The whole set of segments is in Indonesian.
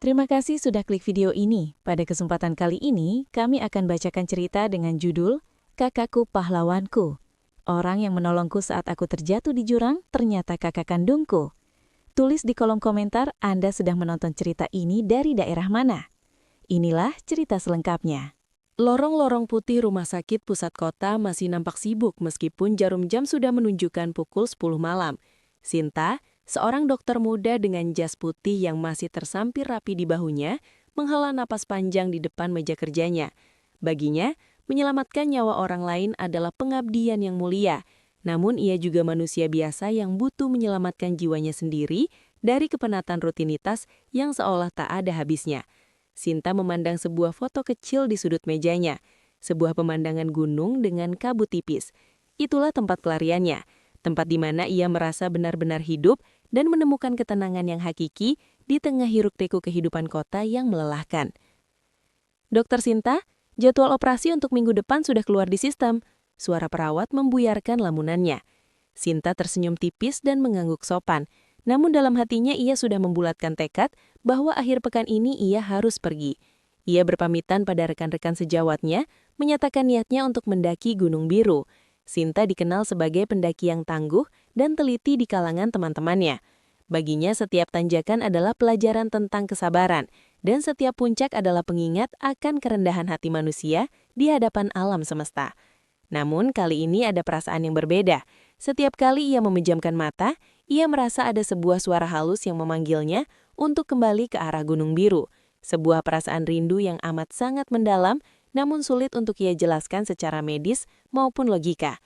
Terima kasih sudah klik video ini. Pada kesempatan kali ini, kami akan bacakan cerita dengan judul Kakakku Pahlawanku. Orang yang menolongku saat aku terjatuh di jurang ternyata kakak kandungku. Tulis di kolom komentar Anda sedang menonton cerita ini dari daerah mana. Inilah cerita selengkapnya. Lorong-lorong putih Rumah Sakit Pusat Kota masih nampak sibuk meskipun jarum jam sudah menunjukkan pukul 10 malam. Sinta, seorang dokter muda dengan jas putih yang masih tersampir rapi di bahunya, menghela napas panjang di depan meja kerjanya. Baginya, menyelamatkan nyawa orang lain adalah pengabdian yang mulia. Namun ia juga manusia biasa yang butuh menyelamatkan jiwanya sendiri dari kepenatan rutinitas yang seolah tak ada habisnya. Sinta memandang sebuah foto kecil di sudut mejanya, sebuah pemandangan gunung dengan kabut tipis. Itulah tempat pelariannya, tempat di mana ia merasa benar-benar hidup dan menemukan ketenangan yang hakiki di tengah hiruk-pikuk kehidupan kota yang melelahkan. Dokter Sinta, jadwal operasi untuk minggu depan sudah keluar di sistem. Suara perawat membuyarkan lamunannya. Sinta tersenyum tipis dan mengangguk sopan. Namun dalam hatinya ia sudah membulatkan tekad bahwa akhir pekan ini ia harus pergi. Ia berpamitan pada rekan-rekan sejawatnya, menyatakan niatnya untuk mendaki Gunung Biru. Sinta dikenal sebagai pendaki yang tangguh dan teliti di kalangan teman-temannya. Baginya setiap tanjakan adalah pelajaran tentang kesabaran, dan setiap puncak adalah pengingat akan kerendahan hati manusia di hadapan alam semesta. Namun kali ini ada perasaan yang berbeda. Setiap kali ia memejamkan mata, ia merasa ada sebuah suara halus yang memanggilnya untuk kembali ke arah Gunung Biru. Sebuah perasaan rindu yang amat sangat mendalam, namun sulit untuk ia jelaskan secara medis maupun logika.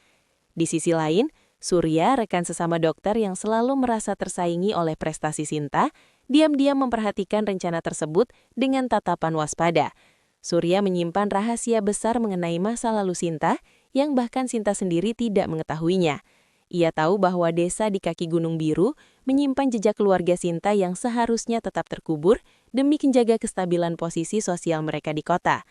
Di sisi lain, Surya, rekan sesama dokter yang selalu merasa tersaingi oleh prestasi Sinta, diam-diam memperhatikan rencana tersebut dengan tatapan waspada. Surya menyimpan rahasia besar mengenai masa lalu Sinta, yang bahkan Sinta sendiri tidak mengetahuinya. Ia tahu bahwa desa di kaki Gunung Biru menyimpan jejak keluarga Sinta yang seharusnya tetap terkubur demi menjaga kestabilan posisi sosial mereka di kota.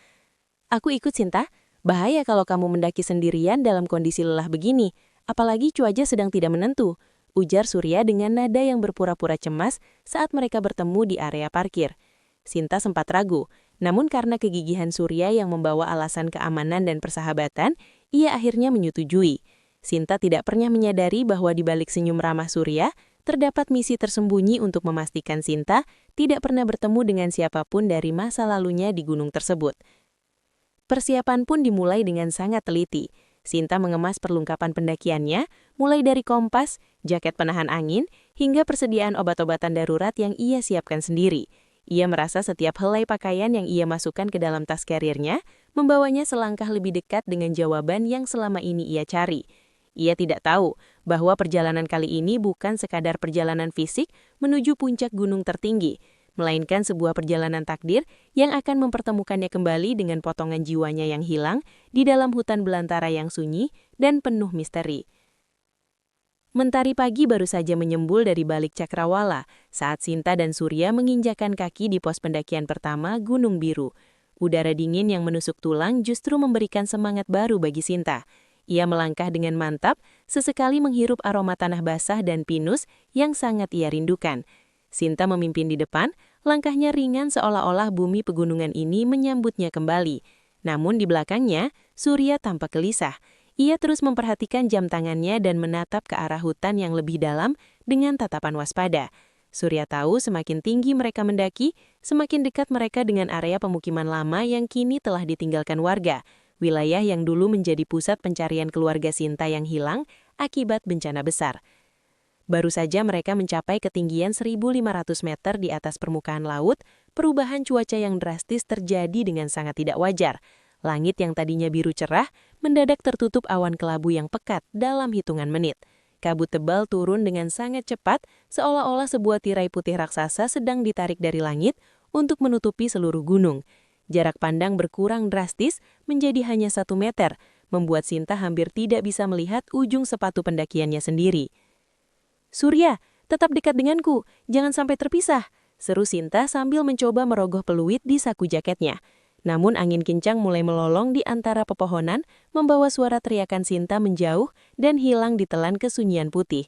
"Aku ikut Sinta, bahaya kalau kamu mendaki sendirian dalam kondisi lelah begini, apalagi cuaca sedang tidak menentu," ujar Surya dengan nada yang berpura-pura cemas saat mereka bertemu di area parkir. Sinta sempat ragu, namun karena kegigihan Surya yang membawa alasan keamanan dan persahabatan, ia akhirnya menyetujui. Sinta tidak pernah menyadari bahwa di balik senyum ramah Surya, terdapat misi tersembunyi untuk memastikan Sinta tidak pernah bertemu dengan siapapun dari masa lalunya di gunung tersebut. Persiapan pun dimulai dengan sangat teliti. Sinta mengemas perlengkapan pendakiannya, mulai dari kompas, jaket penahan angin, hingga persediaan obat-obatan darurat yang ia siapkan sendiri. Ia merasa setiap helai pakaian yang ia masukkan ke dalam tas karirnya membawanya selangkah lebih dekat dengan jawaban yang selama ini ia cari. Ia tidak tahu bahwa perjalanan kali ini bukan sekadar perjalanan fisik menuju puncak gunung tertinggi, melainkan sebuah perjalanan takdir yang akan mempertemukannya kembali dengan potongan jiwanya yang hilang di dalam hutan belantara yang sunyi dan penuh misteri. Mentari pagi baru saja menyembul dari balik cakrawala saat Sinta dan Surya menginjakan kaki di pos pendakian pertama Gunung Biru. Udara dingin yang menusuk tulang justru memberikan semangat baru bagi Sinta. Ia melangkah dengan mantap, sesekali menghirup aroma tanah basah dan pinus yang sangat ia rindukan. Sinta memimpin di depan, langkahnya ringan seolah-olah bumi pegunungan ini menyambutnya kembali. Namun di belakangnya, Surya tampak gelisah. Ia terus memperhatikan jam tangannya dan menatap ke arah hutan yang lebih dalam dengan tatapan waspada. Surya tahu semakin tinggi mereka mendaki, semakin dekat mereka dengan area pemukiman lama yang kini telah ditinggalkan warga, wilayah yang dulu menjadi pusat pencarian keluarga Sinta yang hilang akibat bencana besar. Baru saja mereka mencapai ketinggian 1.500 meter di atas permukaan laut, perubahan cuaca yang drastis terjadi dengan sangat tidak wajar. Langit yang tadinya biru cerah, mendadak tertutup awan kelabu yang pekat dalam hitungan menit. Kabut tebal turun dengan sangat cepat, seolah-olah sebuah tirai putih raksasa sedang ditarik dari langit untuk menutupi seluruh gunung. Jarak pandang berkurang drastis menjadi hanya 1 meter, membuat Sinta hampir tidak bisa melihat ujung sepatu pendakiannya sendiri. "Surya, tetap dekat denganku, jangan sampai terpisah," seru Sinta sambil mencoba merogoh peluit di saku jaketnya. Namun angin kencang mulai melolong di antara pepohonan, membawa suara teriakan Sinta menjauh dan hilang ditelan kesunyian putih.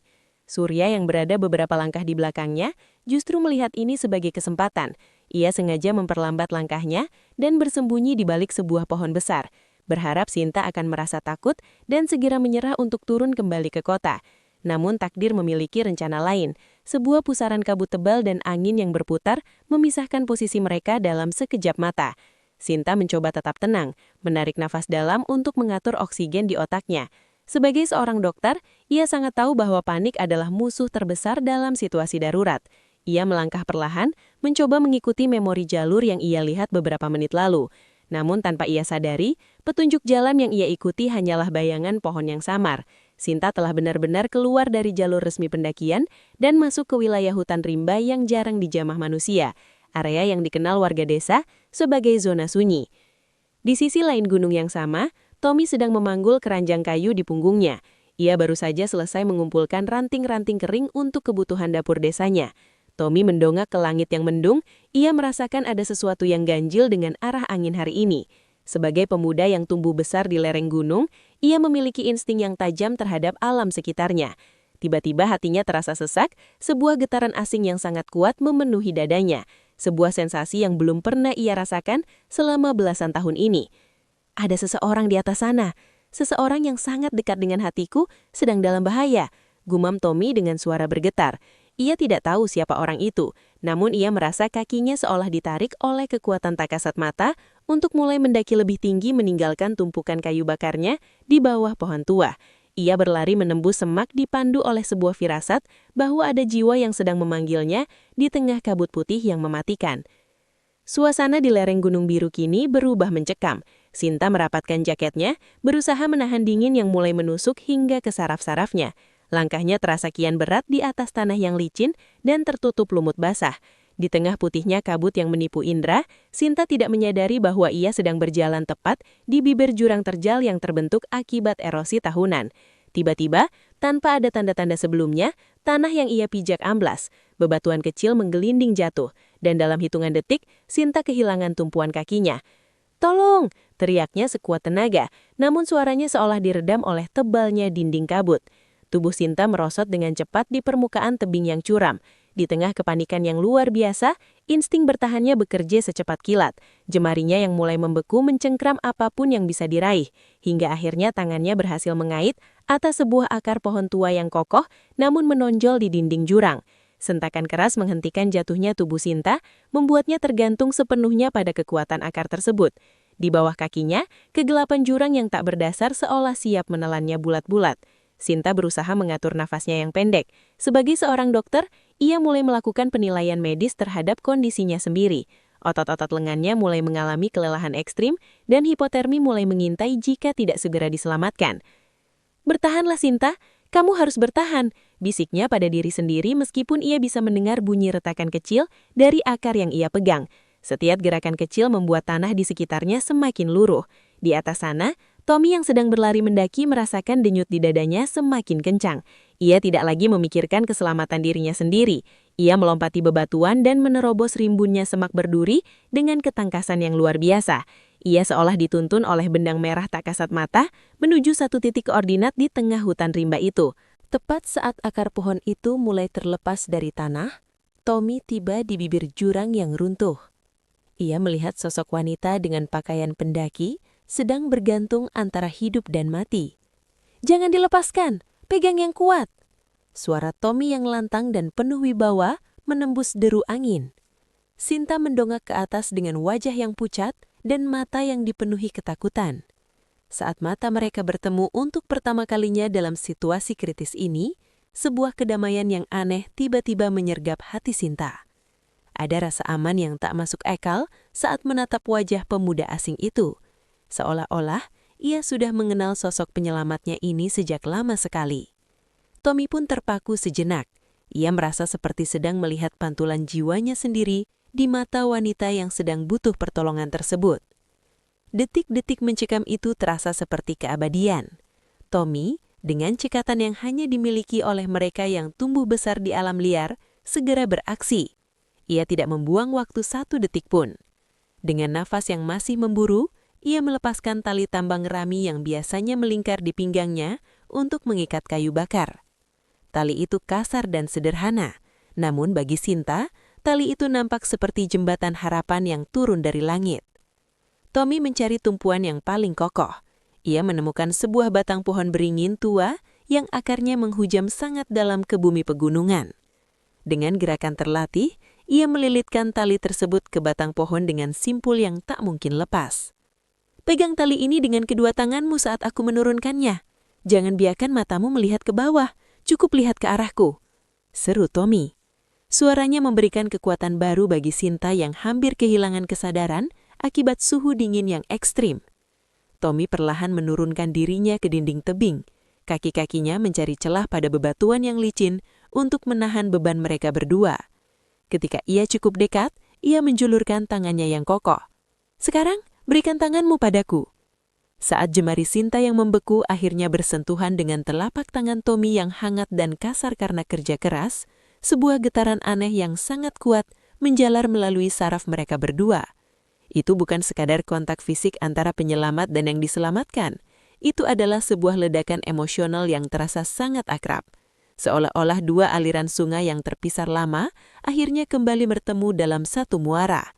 Surya yang berada beberapa langkah di belakangnya justru melihat ini sebagai kesempatan. Ia sengaja memperlambat langkahnya dan bersembunyi di balik sebuah pohon besar, berharap Sinta akan merasa takut dan segera menyerah untuk turun kembali ke kota. Namun takdir memiliki rencana lain. Sebuah pusaran kabut tebal dan angin yang berputar memisahkan posisi mereka dalam sekejap mata. Sinta mencoba tetap tenang, menarik nafas dalam untuk mengatur oksigen di otaknya. Sebagai seorang dokter, ia sangat tahu bahwa panik adalah musuh terbesar dalam situasi darurat. Ia melangkah perlahan, mencoba mengikuti memori jalur yang ia lihat beberapa menit lalu. Namun tanpa ia sadari, petunjuk jalan yang ia ikuti hanyalah bayangan pohon yang samar. Sinta telah benar-benar keluar dari jalur resmi pendakian dan masuk ke wilayah hutan rimba yang jarang dijamah manusia, area yang dikenal warga desa sebagai zona sunyi. Di sisi lain gunung yang sama, Tommy sedang memanggul keranjang kayu di punggungnya. Ia baru saja selesai mengumpulkan ranting-ranting kering untuk kebutuhan dapur desanya. Tommy mendongak ke langit yang mendung, ia merasakan ada sesuatu yang ganjil dengan arah angin hari ini. Sebagai pemuda yang tumbuh besar di lereng gunung, ia memiliki insting yang tajam terhadap alam sekitarnya. Tiba-tiba hatinya terasa sesak, sebuah getaran asing yang sangat kuat memenuhi dadanya. Sebuah sensasi yang belum pernah ia rasakan selama belasan tahun ini. Ada seseorang di atas sana, seseorang yang sangat dekat dengan hatiku sedang dalam bahaya, gumam Tommy dengan suara bergetar. Ia tidak tahu siapa orang itu, namun ia merasa kakinya seolah ditarik oleh kekuatan tak kasat mata untuk mulai mendaki lebih tinggi meninggalkan tumpukan kayu bakarnya di bawah pohon tua. Ia berlari menembus semak dipandu oleh sebuah firasat bahwa ada jiwa yang sedang memanggilnya di tengah kabut putih yang mematikan. Suasana di lereng Gunung Biru kini berubah mencekam. Sinta merapatkan jaketnya, berusaha menahan dingin yang mulai menusuk hingga ke saraf-sarafnya. Langkahnya terasa kian berat di atas tanah yang licin dan tertutup lumut basah. Di tengah putihnya kabut yang menipu indera, Sinta tidak menyadari bahwa ia sedang berjalan tepat di bibir jurang terjal yang terbentuk akibat erosi tahunan. Tiba-tiba, tanpa ada tanda-tanda sebelumnya, tanah yang ia pijak amblas. Bebatuan kecil menggelinding jatuh, dan dalam hitungan detik, Sinta kehilangan tumpuan kakinya. "Tolong!" teriaknya sekuat tenaga, namun suaranya seolah diredam oleh tebalnya dinding kabut. Tubuh Sinta merosot dengan cepat di permukaan tebing yang curam. Di tengah kepanikan yang luar biasa, insting bertahannya bekerja secepat kilat. Jemarinya yang mulai membeku mencengkram apapun yang bisa diraih, hingga akhirnya tangannya berhasil mengait atas sebuah akar pohon tua yang kokoh, namun menonjol di dinding jurang. Sentakan keras menghentikan jatuhnya tubuh Sinta, membuatnya tergantung sepenuhnya pada kekuatan akar tersebut. Di bawah kakinya, kegelapan jurang yang tak berdasar seolah siap menelannya bulat-bulat. Sinta berusaha mengatur nafasnya yang pendek. Sebagai seorang dokter, ia mulai melakukan penilaian medis terhadap kondisinya sendiri. Otot-otot lengannya mulai mengalami kelelahan ekstrim dan hipotermi mulai mengintai jika tidak segera diselamatkan. "Bertahanlah Sinta, kamu harus bertahan," bisiknya pada diri sendiri meskipun ia bisa mendengar bunyi retakan kecil dari akar yang ia pegang. Setiap gerakan kecil membuat tanah di sekitarnya semakin luruh. Di atas sana, Tommy yang sedang berlari mendaki merasakan denyut di dadanya semakin kencang. Ia tidak lagi memikirkan keselamatan dirinya sendiri. Ia melompati bebatuan dan menerobos rimbunnya semak berduri dengan ketangkasan yang luar biasa. Ia seolah dituntun oleh benang merah tak kasat mata menuju satu titik koordinat di tengah hutan rimba itu. Tepat saat akar pohon itu mulai terlepas dari tanah, Tommy tiba di bibir jurang yang runtuh. Ia melihat sosok wanita dengan pakaian pendaki sedang bergantung antara hidup dan mati. "Jangan dilepaskan, pegang yang kuat." Suara Tommy yang lantang dan penuh wibawa menembus deru angin. Sinta mendongak ke atas dengan wajah yang pucat dan mata yang dipenuhi ketakutan. Saat mata mereka bertemu untuk pertama kalinya dalam situasi kritis ini, sebuah kedamaian yang aneh tiba-tiba menyergap hati Sinta. Ada rasa aman yang tak masuk akal saat menatap wajah pemuda asing itu. Seolah-olah ia sudah mengenal sosok penyelamatnya ini sejak lama sekali. Tommy pun terpaku sejenak. Ia merasa seperti sedang melihat pantulan jiwanya sendiri di mata wanita yang sedang butuh pertolongan tersebut. Detik-detik mencekam itu terasa seperti keabadian. Tommy, dengan cekatan yang hanya dimiliki oleh mereka yang tumbuh besar di alam liar, segera beraksi. Ia tidak membuang waktu satu detik pun. Dengan nafas yang masih memburu, ia melepaskan tali tambang rami yang biasanya melingkar di pinggangnya untuk mengikat kayu bakar. Tali itu kasar dan sederhana, namun bagi Sinta, tali itu nampak seperti jembatan harapan yang turun dari langit. Tommy mencari tumpuan yang paling kokoh. Ia menemukan sebuah batang pohon beringin tua yang akarnya menghujam sangat dalam ke bumi pegunungan. Dengan gerakan terlatih, ia melilitkan tali tersebut ke batang pohon dengan simpul yang tak mungkin lepas. "Pegang tali ini dengan kedua tanganmu saat aku menurunkannya. Jangan biarkan matamu melihat ke bawah, cukup lihat ke arahku," seru Tommy. Suaranya memberikan kekuatan baru bagi Sinta yang hampir kehilangan kesadaran akibat suhu dingin yang ekstrim. Tommy perlahan menurunkan dirinya ke dinding tebing. Kaki-kakinya mencari celah pada bebatuan yang licin untuk menahan beban mereka berdua. Ketika ia cukup dekat, ia menjulurkan tangannya yang kokoh. "Sekarang, berikan tanganmu padaku." Saat jemari Sinta yang membeku akhirnya bersentuhan dengan telapak tangan Tommy yang hangat dan kasar karena kerja keras, sebuah getaran aneh yang sangat kuat menjalar melalui saraf mereka berdua. Itu bukan sekadar kontak fisik antara penyelamat dan yang diselamatkan. Itu adalah sebuah ledakan emosional yang terasa sangat akrab. Seolah-olah dua aliran sungai yang terpisah lama akhirnya kembali bertemu dalam satu muara.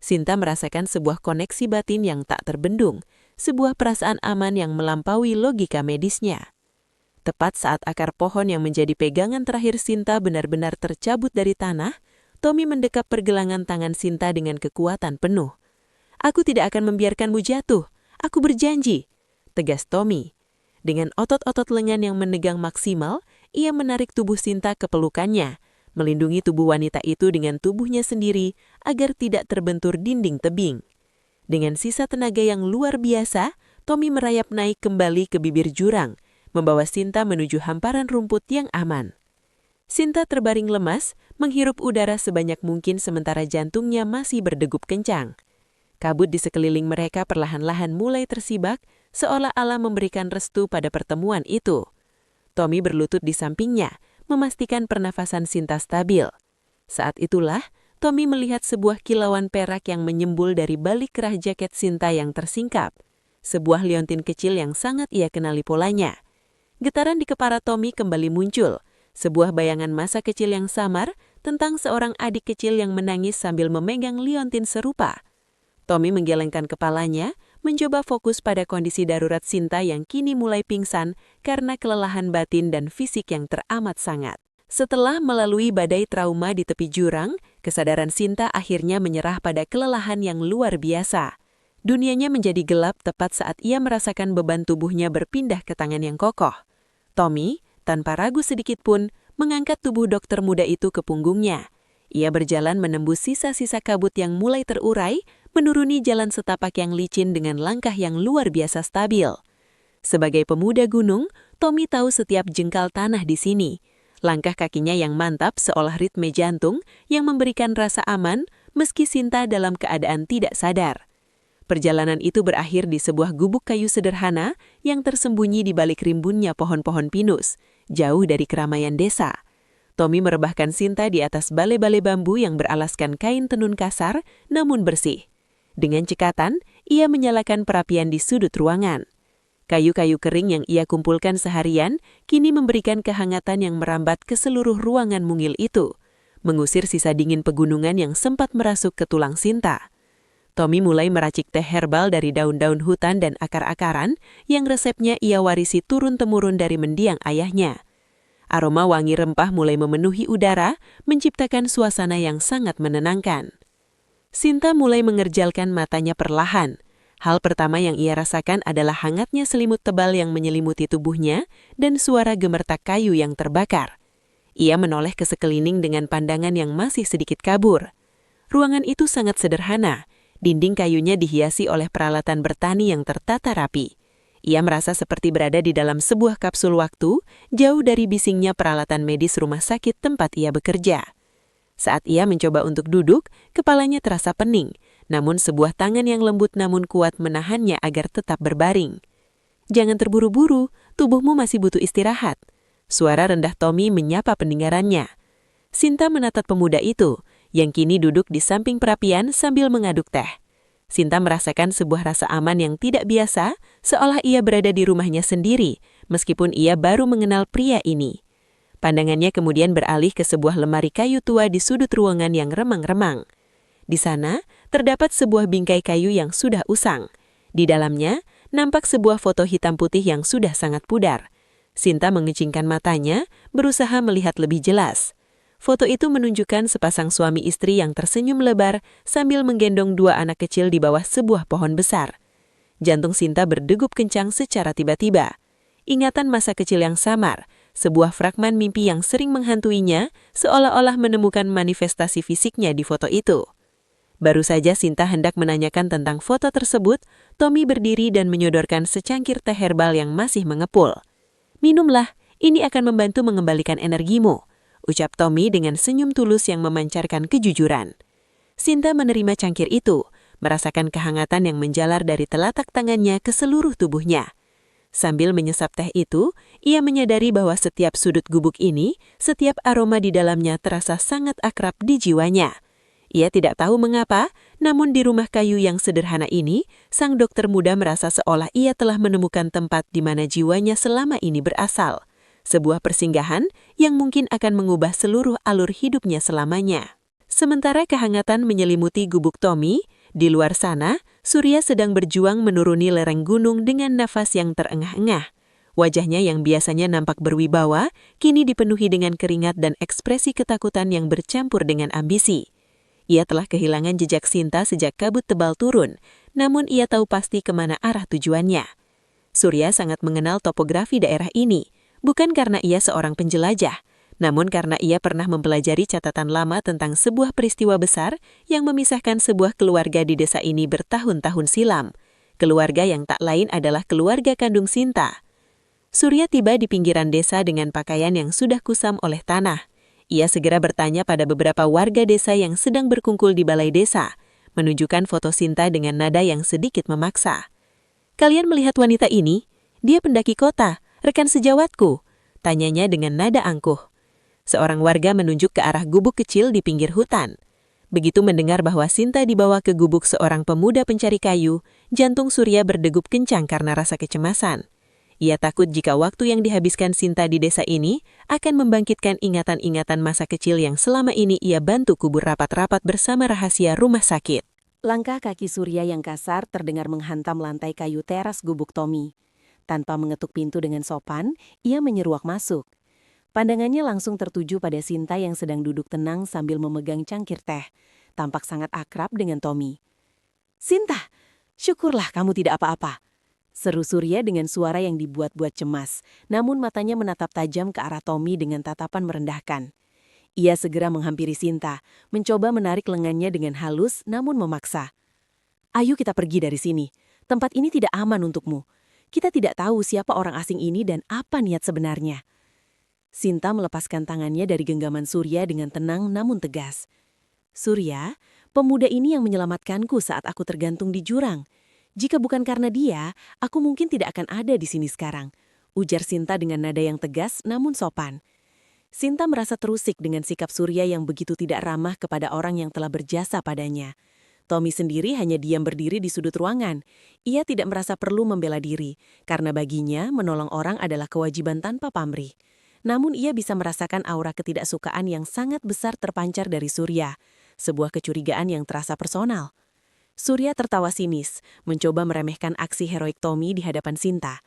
Sinta merasakan sebuah koneksi batin yang tak terbendung, sebuah perasaan aman yang melampaui logika medisnya. Tepat saat akar pohon yang menjadi pegangan terakhir Sinta benar-benar tercabut dari tanah, Tommy mendekap pergelangan tangan Sinta dengan kekuatan penuh. "Aku tidak akan membiarkanmu jatuh. Aku berjanji," tegas Tommy. Dengan otot-otot lengan yang menegang maksimal, ia menarik tubuh Sinta ke pelukannya, melindungi tubuh wanita itu dengan tubuhnya sendiri agar tidak terbentur dinding tebing. Dengan sisa tenaga yang luar biasa, Tommy merayap naik kembali ke bibir jurang, membawa Sinta menuju hamparan rumput yang aman. Sinta terbaring lemas, menghirup udara sebanyak mungkin sementara jantungnya masih berdegup kencang. Kabut di sekeliling mereka perlahan-lahan mulai tersibak, seolah-olah memberikan restu pada pertemuan itu. Tommy berlutut di sampingnya, memastikan pernafasan Sinta stabil. Saat itulah, Tommy melihat sebuah kilauan perak yang menyembul dari balik kerah jaket Sinta yang tersingkap. Sebuah liontin kecil yang sangat ia kenali polanya. Getaran di kepala Tommy kembali muncul, sebuah bayangan masa kecil yang samar tentang seorang adik kecil yang menangis sambil memegang liontin serupa. Tommy menggelengkan kepalanya, mencoba fokus pada kondisi darurat Sinta yang kini mulai pingsan karena kelelahan batin dan fisik yang teramat sangat. Setelah melalui badai trauma di tepi jurang, kesadaran Sinta akhirnya menyerah pada kelelahan yang luar biasa. Dunianya menjadi gelap tepat saat ia merasakan beban tubuhnya berpindah ke tangan yang kokoh. Tommy, tanpa ragu sedikit pun, mengangkat tubuh dokter muda itu ke punggungnya. Ia berjalan menembus sisa-sisa kabut yang mulai terurai, menuruni jalan setapak yang licin dengan langkah yang luar biasa stabil. Sebagai pemuda gunung, Tommy tahu setiap jengkal tanah di sini. Langkah kakinya yang mantap seolah ritme jantung yang memberikan rasa aman meski Sinta dalam keadaan tidak sadar. Perjalanan itu berakhir di sebuah gubuk kayu sederhana yang tersembunyi di balik rimbunnya pohon-pohon pinus, jauh dari keramaian desa. Tommy merebahkan Sinta di atas balai-balai bambu yang beralaskan kain tenun kasar namun bersih. Dengan cekatan, ia menyalakan perapian di sudut ruangan. Kayu-kayu kering yang ia kumpulkan seharian kini memberikan kehangatan yang merambat ke seluruh ruangan mungil itu, mengusir sisa dingin pegunungan yang sempat merasuk ke tulang Sinta. Tommy mulai meracik teh herbal dari daun-daun hutan dan akar-akaran yang resepnya ia warisi turun-temurun dari mendiang ayahnya. Aroma wangi rempah mulai memenuhi udara, menciptakan suasana yang sangat menenangkan. Sinta mulai mengerjalkan matanya perlahan. Hal pertama yang ia rasakan adalah hangatnya selimut tebal yang menyelimuti tubuhnya dan suara gemertak kayu yang terbakar. Ia menoleh ke sekeliling dengan pandangan yang masih sedikit kabur. Ruangan itu sangat sederhana. Dinding kayunya dihiasi oleh peralatan bertani yang tertata rapi. Ia merasa seperti berada di dalam sebuah kapsul waktu, jauh dari bisingnya peralatan medis rumah sakit tempat ia bekerja. Saat ia mencoba untuk duduk, kepalanya terasa pening, namun sebuah tangan yang lembut namun kuat menahannya agar tetap berbaring. "Jangan terburu-buru, tubuhmu masih butuh istirahat." Suara rendah Tommy menyapa pendengarannya. Sinta menatap pemuda itu, yang kini duduk di samping perapian sambil mengaduk teh. Sinta merasakan sebuah rasa aman yang tidak biasa, seolah ia berada di rumahnya sendiri, meskipun ia baru mengenal pria ini. Pandangannya kemudian beralih ke sebuah lemari kayu tua di sudut ruangan yang remang-remang. Di sana, terdapat sebuah bingkai kayu yang sudah usang. Di dalamnya, nampak sebuah foto hitam putih yang sudah sangat pudar. Sinta mengecingkan matanya, berusaha melihat lebih jelas. Foto itu menunjukkan sepasang suami istri yang tersenyum lebar sambil menggendong dua anak kecil di bawah sebuah pohon besar. Jantung Sinta berdegup kencang secara tiba-tiba. Ingatan masa kecil yang samar, sebuah fragmen mimpi yang sering menghantuinya, seolah-olah menemukan manifestasi fisiknya di foto itu. Baru saja Sinta hendak menanyakan tentang foto tersebut, Tommy berdiri dan menyodorkan secangkir teh herbal yang masih mengepul. "Minumlah, ini akan membantu mengembalikan energimu," ucap Tommy dengan senyum tulus yang memancarkan kejujuran. Sinta menerima cangkir itu, merasakan kehangatan yang menjalar dari telapak tangannya ke seluruh tubuhnya. Sambil menyesap teh itu, ia menyadari bahwa setiap sudut gubuk ini, setiap aroma di dalamnya terasa sangat akrab di jiwanya. Ia tidak tahu mengapa, namun di rumah kayu yang sederhana ini, sang dokter muda merasa seolah ia telah menemukan tempat di mana jiwanya selama ini berasal. Sebuah persinggahan yang mungkin akan mengubah seluruh alur hidupnya selamanya. Sementara kehangatan menyelimuti gubuk Tommy, di luar sana, Surya sedang berjuang menuruni lereng gunung dengan nafas yang terengah-engah. Wajahnya yang biasanya nampak berwibawa, kini dipenuhi dengan keringat dan ekspresi ketakutan yang bercampur dengan ambisi. Ia telah kehilangan jejak Sinta sejak kabut tebal turun, namun ia tahu pasti kemana arah tujuannya. Surya sangat mengenal topografi daerah ini, bukan karena ia seorang penjelajah, namun karena ia pernah mempelajari catatan lama tentang sebuah peristiwa besar yang memisahkan sebuah keluarga di desa ini bertahun-tahun silam. Keluarga yang tak lain adalah keluarga kandung Sinta. Surya tiba di pinggiran desa dengan pakaian yang sudah kusam oleh tanah. Ia segera bertanya pada beberapa warga desa yang sedang berkumpul di balai desa, menunjukkan foto Sinta dengan nada yang sedikit memaksa. "Kalian melihat wanita ini? Dia pendaki kota, rekan sejawatku," tanyanya dengan nada angkuh. Seorang warga menunjuk ke arah gubuk kecil di pinggir hutan. Begitu mendengar bahwa Sinta dibawa ke gubuk seorang pemuda pencari kayu, jantung Surya berdegup kencang karena rasa kecemasan. Ia takut jika waktu yang dihabiskan Sinta di desa ini akan membangkitkan ingatan-ingatan masa kecil yang selama ini ia bantu kubur rapat-rapat bersama rahasia rumah sakit. Langkah kaki Surya yang kasar terdengar menghantam lantai kayu teras gubuk Tommy. Tanpa mengetuk pintu dengan sopan, ia menyeruak masuk. Pandangannya langsung tertuju pada Sinta yang sedang duduk tenang sambil memegang cangkir teh. Tampak sangat akrab dengan Tommy. "Sinta, syukurlah kamu tidak apa-apa," seru Surya dengan suara yang dibuat-buat cemas, namun matanya menatap tajam ke arah Tommy dengan tatapan merendahkan. Ia segera menghampiri Sinta, mencoba menarik lengannya dengan halus namun memaksa. "Ayo kita pergi dari sini. Tempat ini tidak aman untukmu. Kita tidak tahu siapa orang asing ini dan apa niat sebenarnya." Sinta melepaskan tangannya dari genggaman Surya dengan tenang namun tegas. "Surya, pemuda ini yang menyelamatkanku saat aku tergantung di jurang. Jika bukan karena dia, aku mungkin tidak akan ada di sini sekarang," ujar Sinta dengan nada yang tegas namun sopan. Sinta merasa terusik dengan sikap Surya yang begitu tidak ramah kepada orang yang telah berjasa padanya. Tommy sendiri hanya diam berdiri di sudut ruangan. Ia tidak merasa perlu membela diri, karena baginya menolong orang adalah kewajiban tanpa pamrih. Namun ia bisa merasakan aura ketidaksukaan yang sangat besar terpancar dari Surya, sebuah kecurigaan yang terasa personal. Surya tertawa sinis, mencoba meremehkan aksi heroik Tommy di hadapan Sinta.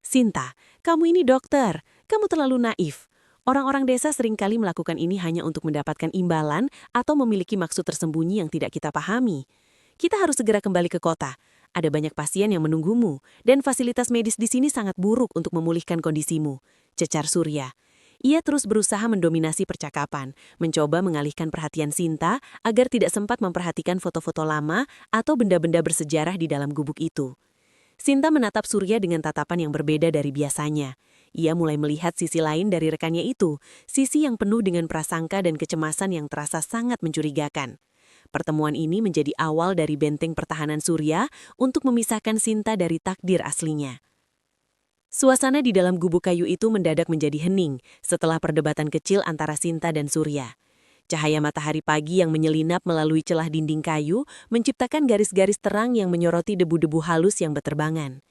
"Sinta, kamu ini dokter, kamu terlalu naif. Orang-orang desa seringkali melakukan ini hanya untuk mendapatkan imbalan atau memiliki maksud tersembunyi yang tidak kita pahami. Kita harus segera kembali ke kota. Ada banyak pasien yang menunggumu, dan fasilitas medis di sini sangat buruk untuk memulihkan kondisimu," cecar Surya. Ia terus berusaha mendominasi percakapan, mencoba mengalihkan perhatian Sinta agar tidak sempat memperhatikan foto-foto lama atau benda-benda bersejarah di dalam gubuk itu. Sinta menatap Surya dengan tatapan yang berbeda dari biasanya. Ia mulai melihat sisi lain dari rekannya itu, sisi yang penuh dengan prasangka dan kecemasan yang terasa sangat mencurigakan. Pertemuan ini menjadi awal dari benteng pertahanan Surya untuk memisahkan Sinta dari takdir aslinya. Suasana di dalam gubuk kayu itu mendadak menjadi hening setelah perdebatan kecil antara Sinta dan Surya. Cahaya matahari pagi yang menyelinap melalui celah dinding kayu menciptakan garis-garis terang yang menyoroti debu-debu halus yang berterbangan.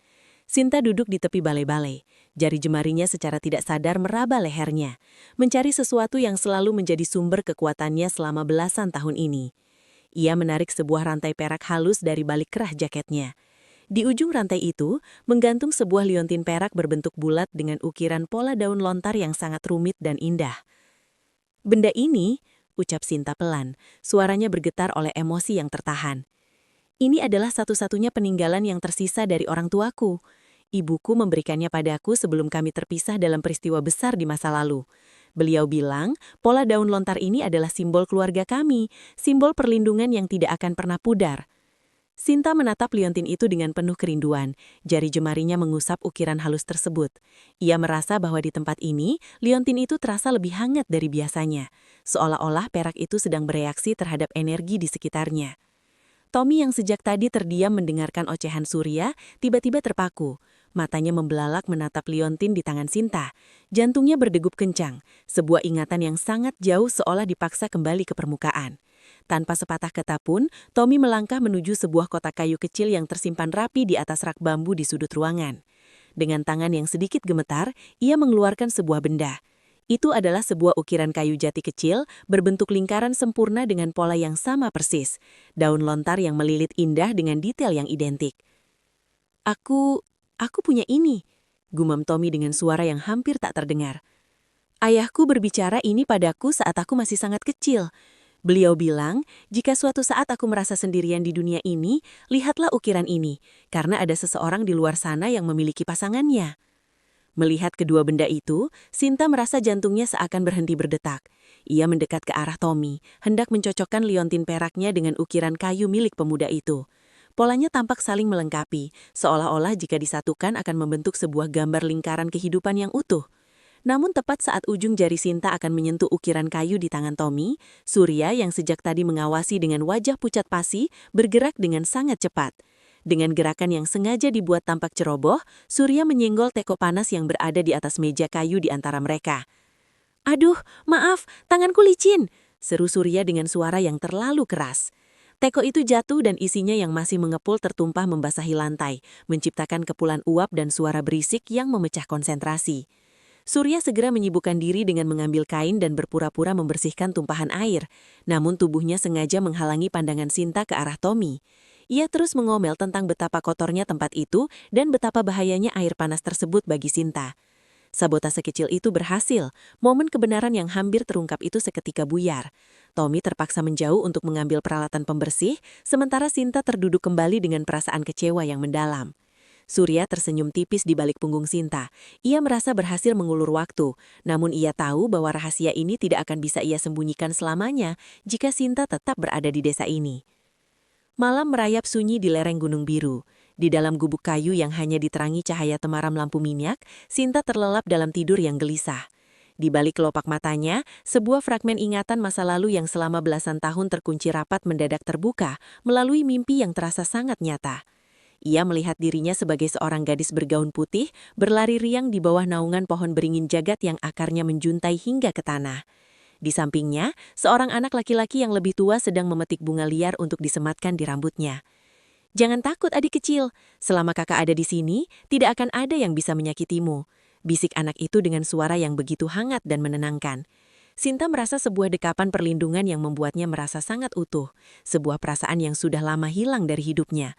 Sinta duduk di tepi balai-balai. Jari jemarinya secara tidak sadar meraba lehernya, mencari sesuatu yang selalu menjadi sumber kekuatannya selama belasan tahun ini. Ia menarik sebuah rantai perak halus dari balik kerah jaketnya. Di ujung rantai itu, menggantung sebuah liontin perak berbentuk bulat dengan ukiran pola daun lontar yang sangat rumit dan indah. "Benda ini," ucap Sinta pelan, suaranya bergetar oleh emosi yang tertahan. "Ini adalah satu-satunya peninggalan yang tersisa dari orang tuaku. Ibuku memberikannya padaku sebelum kami terpisah dalam peristiwa besar di masa lalu. Beliau bilang, pola daun lontar ini adalah simbol keluarga kami, simbol perlindungan yang tidak akan pernah pudar." Sinta menatap liontin itu dengan penuh kerinduan, jari jemarinya mengusap ukiran halus tersebut. Ia merasa bahwa di tempat ini, liontin itu terasa lebih hangat dari biasanya, seolah-olah perak itu sedang bereaksi terhadap energi di sekitarnya. Tommy yang sejak tadi terdiam mendengarkan ocehan Surya, tiba-tiba terpaku. Matanya membelalak menatap liontin di tangan Sinta. Jantungnya berdegup kencang, sebuah ingatan yang sangat jauh seolah dipaksa kembali ke permukaan. Tanpa sepatah kata pun, Tommy melangkah menuju sebuah kotak kayu kecil yang tersimpan rapi di atas rak bambu di sudut ruangan. Dengan tangan yang sedikit gemetar, ia mengeluarkan sebuah benda. Itu adalah sebuah ukiran kayu jati kecil, berbentuk lingkaran sempurna dengan pola yang sama persis. Daun lontar yang melilit indah dengan detail yang identik. Aku punya ini," gumam Tommy dengan suara yang hampir tak terdengar. "Ayahku berbicara ini padaku saat aku masih sangat kecil. Beliau bilang, jika suatu saat aku merasa sendirian di dunia ini, lihatlah ukiran ini, karena ada seseorang di luar sana yang memiliki pasangannya." Melihat kedua benda itu, Sinta merasa jantungnya seakan berhenti berdetak. Ia mendekat ke arah Tommy, hendak mencocokkan liontin peraknya dengan ukiran kayu milik pemuda itu. Polanya tampak saling melengkapi, seolah-olah jika disatukan akan membentuk sebuah gambar lingkaran kehidupan yang utuh. Namun tepat saat ujung jari Sinta akan menyentuh ukiran kayu di tangan Tommy, Surya yang sejak tadi mengawasi dengan wajah pucat pasi, bergerak dengan sangat cepat. Dengan gerakan yang sengaja dibuat tampak ceroboh, Surya menyenggol teko panas yang berada di atas meja kayu di antara mereka. "Aduh, maaf, tanganku licin," seru Surya dengan suara yang terlalu keras. Teko itu jatuh dan isinya yang masih mengepul tertumpah membasahi lantai, menciptakan kepulan uap dan suara berisik yang memecah konsentrasi. Surya segera menyibukkan diri dengan mengambil kain dan berpura-pura membersihkan tumpahan air, namun tubuhnya sengaja menghalangi pandangan Sinta ke arah Tommy. Ia terus mengomel tentang betapa kotornya tempat itu dan betapa bahayanya air panas tersebut bagi Sinta. Sabotase kecil itu berhasil, momen kebenaran yang hampir terungkap itu seketika buyar. Tommy terpaksa menjauh untuk mengambil peralatan pembersih, sementara Sinta terduduk kembali dengan perasaan kecewa yang mendalam. Surya tersenyum tipis di balik punggung Sinta. Ia merasa berhasil mengulur waktu, namun ia tahu bahwa rahasia ini tidak akan bisa ia sembunyikan selamanya jika Sinta tetap berada di desa ini. Malam merayap sunyi di lereng Gunung Biru. Di dalam gubuk kayu yang hanya diterangi cahaya temaram lampu minyak, Sinta terlelap dalam tidur yang gelisah. Di balik kelopak matanya, sebuah fragmen ingatan masa lalu yang selama belasan tahun terkunci rapat mendadak terbuka melalui mimpi yang terasa sangat nyata. Ia melihat dirinya sebagai seorang gadis bergaun putih, berlari riang di bawah naungan pohon beringin jagat yang akarnya menjuntai hingga ke tanah. Di sampingnya, seorang anak laki-laki yang lebih tua sedang memetik bunga liar untuk disematkan di rambutnya. "Jangan takut adik kecil, selama kakak ada di sini, tidak akan ada yang bisa menyakitimu," bisik anak itu dengan suara yang begitu hangat dan menenangkan. Sinta merasa sebuah dekapan perlindungan yang membuatnya merasa sangat utuh, sebuah perasaan yang sudah lama hilang dari hidupnya.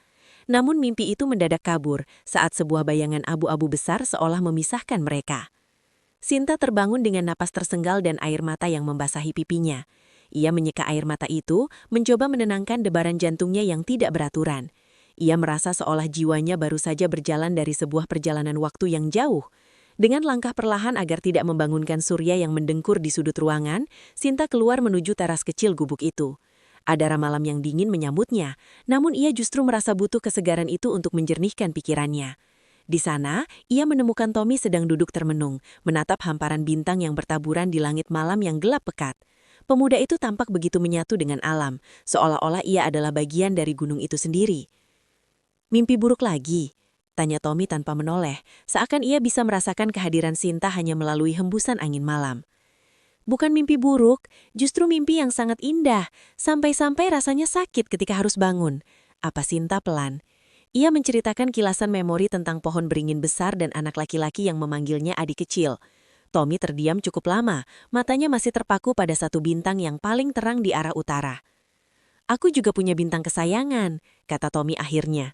Namun mimpi itu mendadak kabur saat sebuah bayangan abu-abu besar seolah memisahkan mereka. Sinta terbangun dengan napas tersenggal dan air mata yang membasahi pipinya. Ia menyeka air mata itu, mencoba menenangkan debaran jantungnya yang tidak beraturan. Ia merasa seolah jiwanya baru saja berjalan dari sebuah perjalanan waktu yang jauh. Dengan langkah perlahan agar tidak membangunkan Surya yang mendengkur di sudut ruangan, Sinta keluar menuju teras kecil gubuk itu. Adara malam yang dingin menyambutnya, namun ia justru merasa butuh kesegaran itu untuk menjernihkan pikirannya. Di sana, ia menemukan Tommy sedang duduk termenung, menatap hamparan bintang yang bertaburan di langit malam yang gelap pekat. Pemuda itu tampak begitu menyatu dengan alam, seolah-olah ia adalah bagian dari gunung itu sendiri. "Mimpi buruk lagi?" tanya Tommy tanpa menoleh, seakan ia bisa merasakan kehadiran Sinta hanya melalui hembusan angin malam. "Bukan mimpi buruk, justru mimpi yang sangat indah, sampai-sampai rasanya sakit ketika harus bangun," apa Sinta pelan. Ia menceritakan kilasan memori tentang pohon beringin besar dan anak laki-laki yang memanggilnya adik kecil. Tommy terdiam cukup lama, matanya masih terpaku pada satu bintang yang paling terang di arah utara. Aku juga punya bintang kesayangan, kata Tommy akhirnya.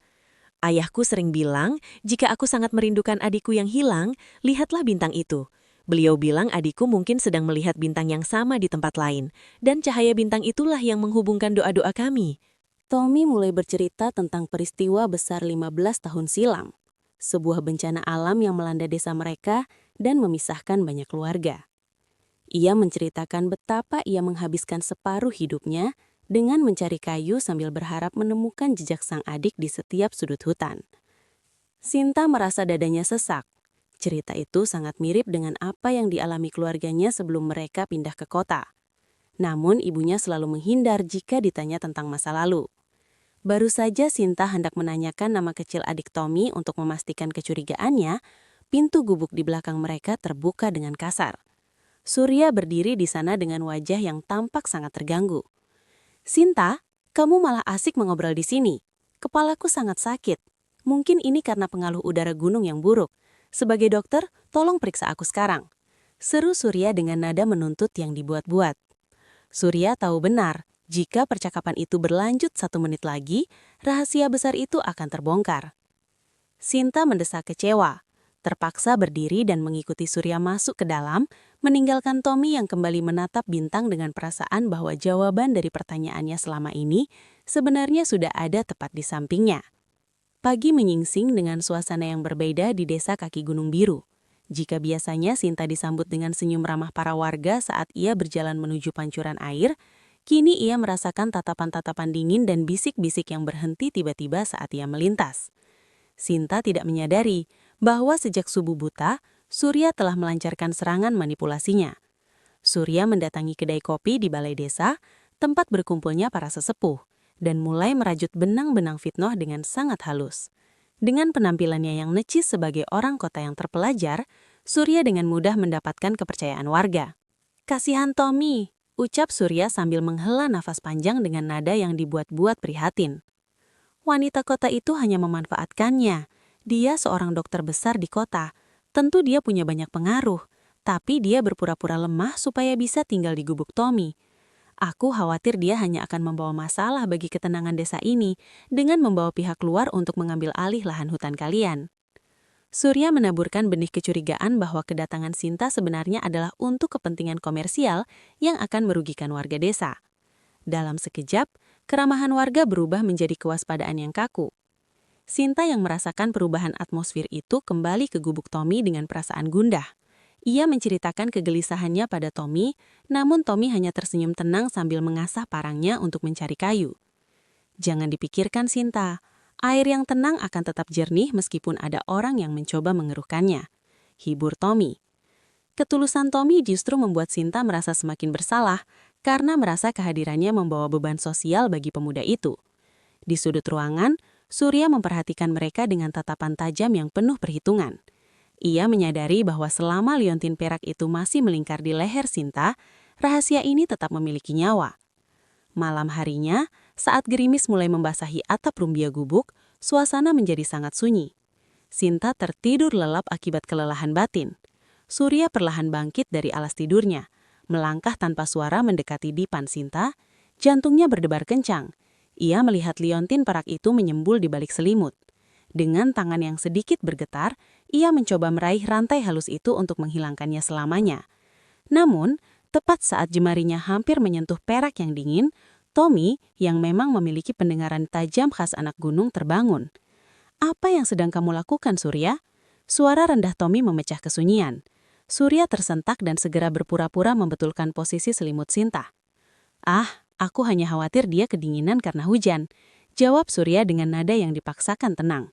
Ayahku sering bilang, jika aku sangat merindukan adikku yang hilang, lihatlah bintang itu. Beliau bilang adikku mungkin sedang melihat bintang yang sama di tempat lain, dan cahaya bintang itulah yang menghubungkan doa-doa kami. Tommy mulai bercerita tentang peristiwa besar 15 tahun silam, sebuah bencana alam yang melanda desa mereka dan memisahkan banyak keluarga. Ia menceritakan betapa ia menghabiskan separuh hidupnya dengan mencari kayu sambil berharap menemukan jejak sang adik di setiap sudut hutan. Sinta merasa dadanya sesak. Cerita itu sangat mirip dengan apa yang dialami keluarganya sebelum mereka pindah ke kota. Namun ibunya selalu menghindar jika ditanya tentang masa lalu. Baru saja Sinta hendak menanyakan nama kecil adik Tommy untuk memastikan kecurigaannya, pintu gubuk di belakang mereka terbuka dengan kasar. Surya berdiri di sana dengan wajah yang tampak sangat terganggu. "Sinta, kamu malah asik mengobrol di sini. Kepalaku sangat sakit. Mungkin ini karena pengaruh udara gunung yang buruk. Sebagai dokter, tolong periksa aku sekarang," seru Surya dengan nada menuntut yang dibuat-buat. Surya tahu benar, jika percakapan itu berlanjut 1 menit lagi, rahasia besar itu akan terbongkar. Sinta mendesak kecewa, terpaksa berdiri dan mengikuti Surya masuk ke dalam, meninggalkan Tommy yang kembali menatap bintang dengan perasaan bahwa jawaban dari pertanyaannya selama ini sebenarnya sudah ada tepat di sampingnya. Pagi menyingsing dengan suasana yang berbeda di desa kaki Gunung Biru. Jika biasanya Sinta disambut dengan senyum ramah para warga saat ia berjalan menuju pancuran air, kini ia merasakan tatapan-tatapan dingin dan bisik-bisik yang berhenti tiba-tiba saat ia melintas. Sinta tidak menyadari bahwa sejak subuh buta, Surya telah melancarkan serangan manipulasinya. Surya mendatangi kedai kopi di balai desa, tempat berkumpulnya para sesepuh, dan mulai merajut benang-benang fitnah dengan sangat halus. Dengan penampilannya yang necis sebagai orang kota yang terpelajar, Surya dengan mudah mendapatkan kepercayaan warga. "Kasihan Tommy," ucap Surya sambil menghela nafas panjang dengan nada yang dibuat-buat prihatin. "Wanita kota itu hanya memanfaatkannya. Dia seorang dokter besar di kota. Tentu dia punya banyak pengaruh, tapi dia berpura-pura lemah supaya bisa tinggal di gubuk Tommy. Aku khawatir dia hanya akan membawa masalah bagi ketenangan desa ini dengan membawa pihak luar untuk mengambil alih lahan hutan kalian." Surya menaburkan benih kecurigaan bahwa kedatangan Sinta sebenarnya adalah untuk kepentingan komersial yang akan merugikan warga desa. Dalam sekejap, keramahan warga berubah menjadi kewaspadaan yang kaku. Sinta yang merasakan perubahan atmosfer itu kembali ke gubuk Tommy dengan perasaan gundah. Ia menceritakan kegelisahannya pada Tommy, namun Tommy hanya tersenyum tenang sambil mengasah parangnya untuk mencari kayu. "Jangan dipikirkan, Sinta. Air yang tenang akan tetap jernih meskipun ada orang yang mencoba mengeruhkannya," hibur Tommy. Ketulusan Tommy justru membuat Sinta merasa semakin bersalah karena merasa kehadirannya membawa beban sosial bagi pemuda itu. Di sudut ruangan, Surya memperhatikan mereka dengan tatapan tajam yang penuh perhitungan. Ia menyadari bahwa selama liontin perak itu masih melingkar di leher Sinta, rahasia ini tetap memiliki nyawa. Malam harinya, saat gerimis mulai membasahi atap rumbia gubuk, suasana menjadi sangat sunyi. Sinta tertidur lelap akibat kelelahan batin. Surya perlahan bangkit dari alas tidurnya, melangkah tanpa suara mendekati dipan Sinta, jantungnya berdebar kencang. Ia melihat liontin perak itu menyembul di balik selimut. Dengan tangan yang sedikit bergetar, ia mencoba meraih rantai halus itu untuk menghilangkannya selamanya. Namun, tepat saat jemarinya hampir menyentuh perak yang dingin, Tommy, yang memang memiliki pendengaran tajam khas anak gunung, terbangun. "Apa yang sedang kamu lakukan, Surya?" Suara rendah Tommy memecah kesunyian. Surya tersentak dan segera berpura-pura membetulkan posisi selimut Sinta. "Ah, aku hanya khawatir dia kedinginan karena hujan," jawab Surya dengan nada yang dipaksakan tenang.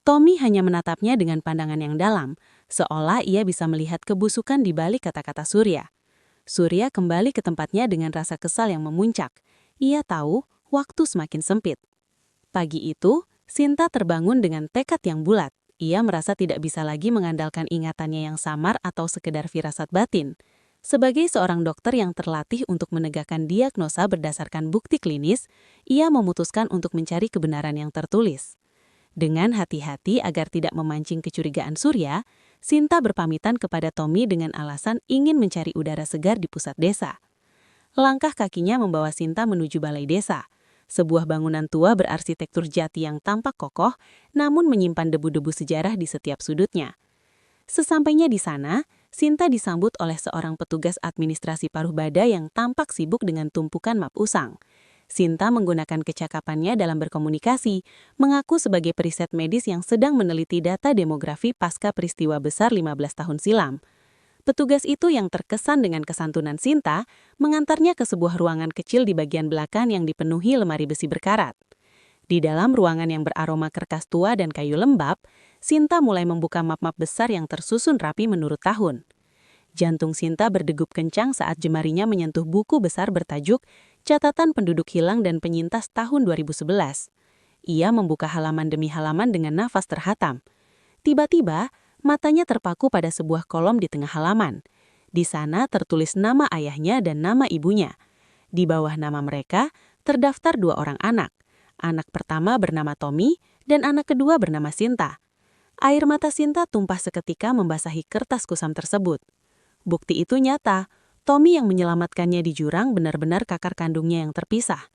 Tommy hanya menatapnya dengan pandangan yang dalam, seolah ia bisa melihat kebusukan di balik kata-kata Surya. Surya kembali ke tempatnya dengan rasa kesal yang memuncak. Ia tahu waktu semakin sempit. Pagi itu, Sinta terbangun dengan tekad yang bulat. Ia merasa tidak bisa lagi mengandalkan ingatannya yang samar atau sekedar firasat batin. Sebagai seorang dokter yang terlatih untuk menegakkan diagnosa berdasarkan bukti klinis, ia memutuskan untuk mencari kebenaran yang tertulis. Dengan hati-hati agar tidak memancing kecurigaan Surya, Sinta berpamitan kepada Tommy dengan alasan ingin mencari udara segar di pusat desa. Langkah kakinya membawa Sinta menuju balai desa, sebuah bangunan tua berarsitektur jati yang tampak kokoh, namun menyimpan debu-debu sejarah di setiap sudutnya. Sesampainya di sana, Sinta disambut oleh seorang petugas administrasi paruh bada yang tampak sibuk dengan tumpukan map usang. Sinta menggunakan kecakapannya dalam berkomunikasi, mengaku sebagai periset medis yang sedang meneliti data demografi pasca peristiwa besar 15 tahun silam. Petugas itu yang terkesan dengan kesantunan Sinta, mengantarnya ke sebuah ruangan kecil di bagian belakang yang dipenuhi lemari besi berkarat. Di dalam ruangan yang beraroma kertas tua dan kayu lembab, Sinta mulai membuka map-map besar yang tersusun rapi menurut tahun. Jantung Sinta berdegup kencang saat jemarinya menyentuh buku besar bertajuk Catatan Penduduk Hilang dan Penyintas tahun 2011. Ia membuka halaman demi halaman dengan nafas terhatam. Tiba-tiba, matanya terpaku pada sebuah kolom di tengah halaman. Di sana tertulis nama ayahnya dan nama ibunya. Di bawah nama mereka, terdaftar 2 orang anak. Anak pertama bernama Tommy dan anak kedua bernama Sinta. Air mata Sinta tumpah seketika membasahi kertas kusam tersebut. Bukti itu nyata. Tommy yang menyelamatkannya di jurang benar-benar kakak kandungnya yang terpisah.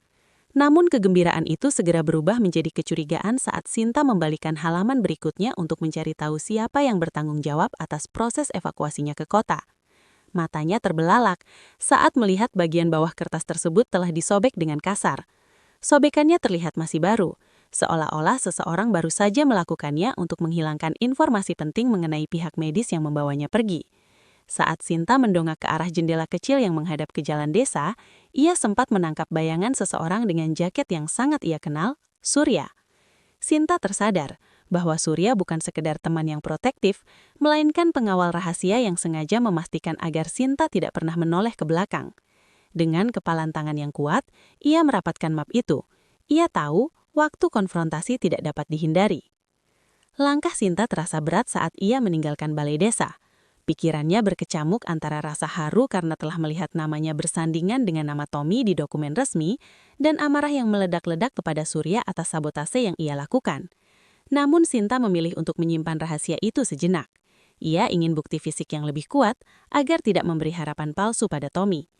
Namun kegembiraan itu segera berubah menjadi kecurigaan saat Sinta membalikan halaman berikutnya untuk mencari tahu siapa yang bertanggung jawab atas proses evakuasinya ke kota. Matanya terbelalak saat melihat bagian bawah kertas tersebut telah disobek dengan kasar. Sobekannya terlihat masih baru, seolah-olah seseorang baru saja melakukannya untuk menghilangkan informasi penting mengenai pihak medis yang membawanya pergi. Saat Sinta mendongak ke arah jendela kecil yang menghadap ke jalan desa, ia sempat menangkap bayangan seseorang dengan jaket yang sangat ia kenal, Surya. Sinta tersadar bahwa Surya bukan sekedar teman yang protektif, melainkan pengawal rahasia yang sengaja memastikan agar Sinta tidak pernah menoleh ke belakang. Dengan kepalan tangan yang kuat, ia merapatkan map itu. Ia tahu waktu konfrontasi tidak dapat dihindari. Langkah Sinta terasa berat saat ia meninggalkan balai desa. Pikirannya berkecamuk antara rasa haru karena telah melihat namanya bersandingan dengan nama Tommy di dokumen resmi dan amarah yang meledak-ledak kepada Surya atas sabotase yang ia lakukan. Namun Sinta memilih untuk menyimpan rahasia itu sejenak. Ia ingin bukti fisik yang lebih kuat agar tidak memberi harapan palsu pada Tommy.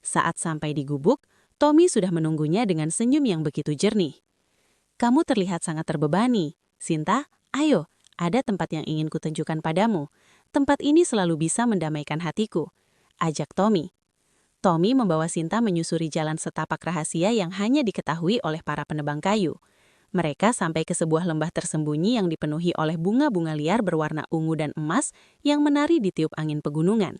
Saat sampai di gubuk, Tommy sudah menunggunya dengan senyum yang begitu jernih. "Kamu terlihat sangat terbebani. Sinta, ayo, ada tempat yang ingin kutunjukkan padamu. Tempat ini selalu bisa mendamaikan hatiku," ajak Tommy. Tommy membawa Sinta menyusuri jalan setapak rahasia yang hanya diketahui oleh para penebang kayu. Mereka sampai ke sebuah lembah tersembunyi yang dipenuhi oleh bunga-bunga liar berwarna ungu dan emas yang menari di tiup angin pegunungan.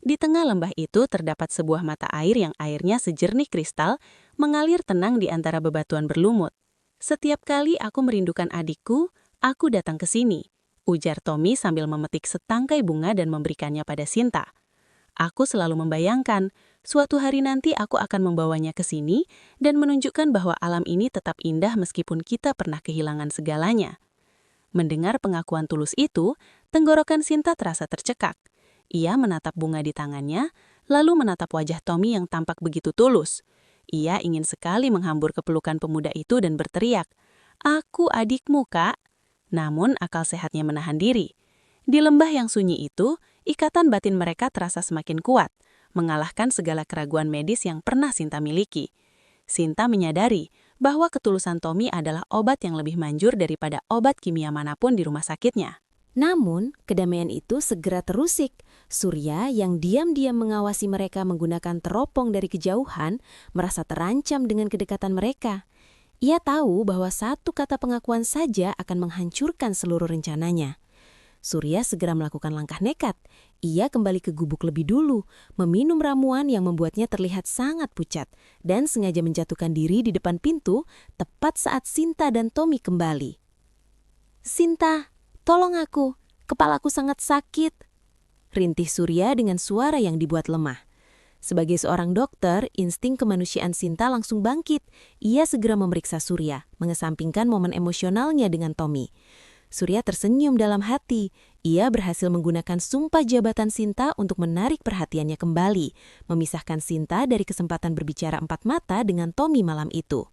Di tengah lembah itu terdapat sebuah mata air yang airnya sejernih kristal, mengalir tenang di antara bebatuan berlumut. "Setiap kali aku merindukan adikku, aku datang ke sini," ujar Tommy sambil memetik setangkai bunga dan memberikannya pada Sinta. "Aku selalu membayangkan, suatu hari nanti aku akan membawanya ke sini dan menunjukkan bahwa alam ini tetap indah meskipun kita pernah kehilangan segalanya." Mendengar pengakuan tulus itu, tenggorokan Sinta terasa tercekak. Ia menatap bunga di tangannya, lalu menatap wajah Tommy yang tampak begitu tulus. Ia ingin sekali menghambur ke pelukan pemuda itu dan berteriak, "Aku adikmu, Kak." Namun akal sehatnya menahan diri. Di lembah yang sunyi itu, ikatan batin mereka terasa semakin kuat, mengalahkan segala keraguan medis yang pernah Sinta miliki. Sinta menyadari bahwa ketulusan Tommy adalah obat yang lebih manjur daripada obat kimia manapun di rumah sakitnya. Namun, kedamaian itu segera terusik. Surya yang diam-diam mengawasi mereka menggunakan teropong dari kejauhan, merasa terancam dengan kedekatan mereka. Ia tahu bahwa satu kata pengakuan saja akan menghancurkan seluruh rencananya. Surya segera melakukan langkah nekat. Ia kembali ke gubuk lebih dulu, meminum ramuan yang membuatnya terlihat sangat pucat, dan sengaja menjatuhkan diri di depan pintu tepat saat Sinta dan Tommy kembali. "Sinta, tolong aku, kepalaku sangat sakit," rintih Surya dengan suara yang dibuat lemah. Sebagai seorang dokter, insting kemanusiaan Sinta langsung bangkit. Ia segera memeriksa Surya, mengesampingkan momen emosionalnya dengan Tommy. Surya tersenyum dalam hati. Ia berhasil menggunakan sumpah jabatan Sinta untuk menarik perhatiannya kembali, memisahkan Sinta dari kesempatan berbicara empat mata dengan Tommy malam itu.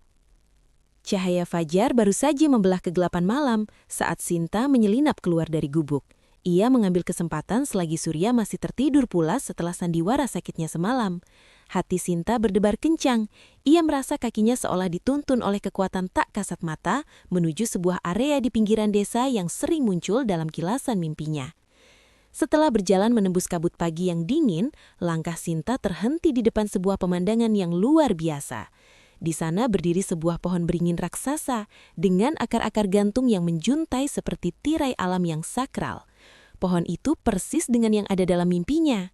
Cahaya fajar baru saja membelah kegelapan malam saat Sinta menyelinap keluar dari gubuk. Ia mengambil kesempatan selagi Surya masih tertidur pula setelah sandiwara sakitnya semalam. Hati Sinta berdebar kencang. Ia merasa kakinya seolah dituntun oleh kekuatan tak kasat mata menuju sebuah area di pinggiran desa yang sering muncul dalam kilasan mimpinya. Setelah berjalan menembus kabut pagi yang dingin, langkah Sinta terhenti di depan sebuah pemandangan yang luar biasa. Di sana berdiri sebuah pohon beringin raksasa dengan akar-akar gantung yang menjuntai seperti tirai alam yang sakral. Pohon itu persis dengan yang ada dalam mimpinya.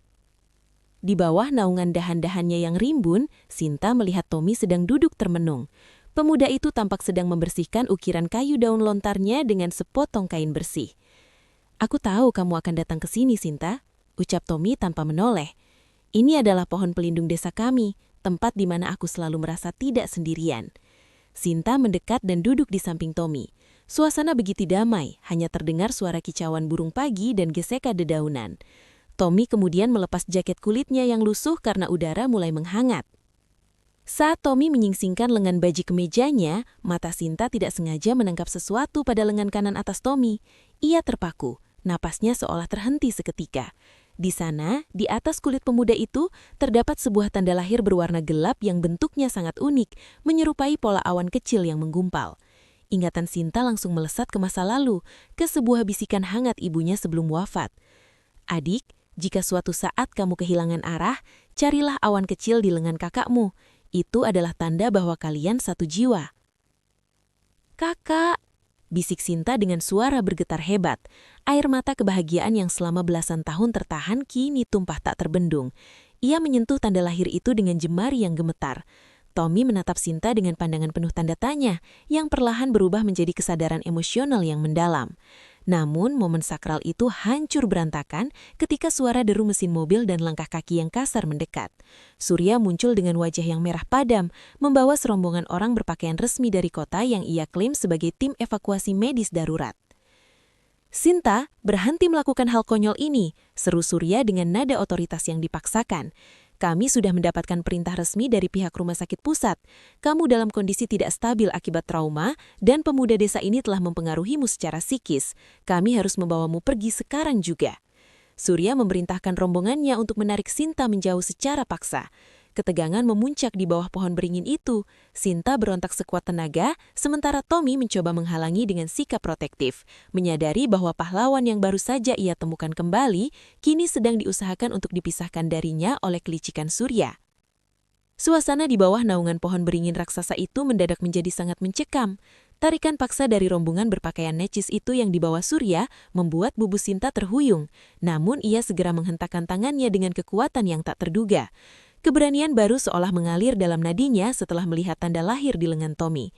Di bawah naungan dahan-dahannya yang rimbun, Sinta melihat Tommy sedang duduk termenung. Pemuda itu tampak sedang membersihkan ukiran kayu daun lontarnya dengan sepotong kain bersih. "Aku tahu kamu akan datang ke sini, Sinta," ucap Tommy tanpa menoleh. "Ini adalah pohon pelindung desa kami, tempat di mana aku selalu merasa tidak sendirian." Sinta mendekat dan duduk di samping Tommy. Suasana begitu damai, hanya terdengar suara kicauan burung pagi dan gesekan dedaunan. Tommy kemudian melepas jaket kulitnya yang lusuh karena udara mulai menghangat. Saat Tommy menyingsingkan lengan baju kemejanya, mata Sinta tidak sengaja menangkap sesuatu pada lengan kanan atas Tommy. Ia terpaku, napasnya seolah terhenti seketika. Di sana, di atas kulit pemuda itu, terdapat sebuah tanda lahir berwarna gelap yang bentuknya sangat unik, menyerupai pola awan kecil yang menggumpal. Ingatan Sinta langsung melesat ke masa lalu, ke sebuah bisikan hangat ibunya sebelum wafat. "Adik, jika suatu saat kamu kehilangan arah, carilah awan kecil di lengan kakakmu. Itu adalah tanda bahwa kalian satu jiwa." "Kakak!" bisik Sinta dengan suara bergetar hebat. Air mata kebahagiaan yang selama belasan tahun tertahan kini tumpah tak terbendung. Ia menyentuh tanda lahir itu dengan jemari yang gemetar. Tommy menatap Sinta dengan pandangan penuh tanda tanya, yang perlahan berubah menjadi kesadaran emosional yang mendalam. Namun, momen sakral itu hancur berantakan ketika suara deru mesin mobil dan langkah kaki yang kasar mendekat. Surya muncul dengan wajah yang merah padam, membawa serombongan orang berpakaian resmi dari kota yang ia klaim sebagai tim evakuasi medis darurat. "Sinta, berhenti melakukan hal konyol ini," seru Surya dengan nada otoritas yang dipaksakan. "Kami sudah mendapatkan perintah resmi dari pihak rumah sakit pusat. Kamu dalam kondisi tidak stabil akibat trauma, dan pemuda desa ini telah mempengaruhimu secara psikis. Kami harus membawamu pergi sekarang juga." Surya memerintahkan rombongannya untuk menarik Sinta menjauh secara paksa. Ketegangan memuncak di bawah pohon beringin itu. Sinta berontak sekuat tenaga, sementara Tommy mencoba menghalangi dengan sikap protektif, menyadari bahwa pahlawan yang baru saja ia temukan kembali, kini sedang diusahakan untuk dipisahkan darinya oleh kelicikan Surya. Suasana di bawah naungan pohon beringin raksasa itu mendadak menjadi sangat mencekam. Tarikan paksa dari rombongan berpakaian necis itu yang dibawa Surya membuat bubu Sinta terhuyung, namun ia segera menghentakkan tangannya dengan kekuatan yang tak terduga. Keberanian baru seolah mengalir dalam nadinya setelah melihat tanda lahir di lengan Tommy.